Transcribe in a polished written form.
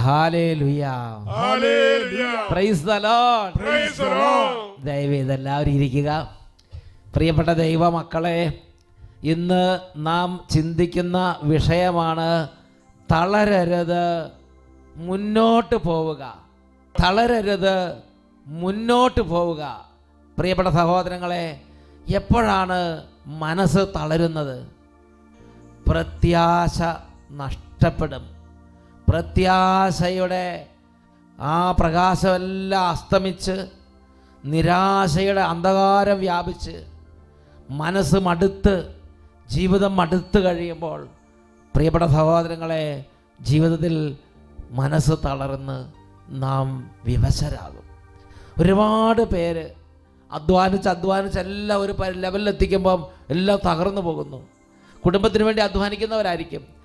Hallelujah. Praise the Lord. ദയവേത് എല്ലാവരും ഇരിക്കുക. പ്രിയപ്പെട്ട ദൈവമക്കളെ, ഇന്ന് നാം ചിന്തിക്കുന്ന വിഷയമാണ് തളരരുത്, മുന്നോട്ട് പോവുക. തളരരുത്, മുന്നോട്ട് പോവുക. പ്രിയപ്പെട്ട സഹോദരങ്ങളെ, എപ്പോഴാണ് മനസ്സ് തളരുന്നത്? പ്രത്യാശ നഷ്ടപ്പെടും. പ്രത്യാശയുടെ ആ പ്രകാശമെല്ലാം അസ്തമിച്ച് നിരാശയുടെ അന്ധകാരം വ്യാപിച്ച് മനസ്സ് മടുത്ത് ജീവിതം മടുത്ത് കഴിയുമ്പോൾ പ്രിയപ്പെട്ട സഹോദരങ്ങളെ, ജീവിതത്തിൽ മനസ്സ് തളർന്ന് നാം വിവശരാകും. ഒരുപാട് പേര് അധ്വാനിച്ച് എല്ലാം ഒരു ലെവലിലെത്തിക്കുമ്പം എല്ലാം തകർന്നു പോകുന്നു. കുടുംബത്തിന് വേണ്ടി അധ്വാനിക്കുന്നവരായിരിക്കും,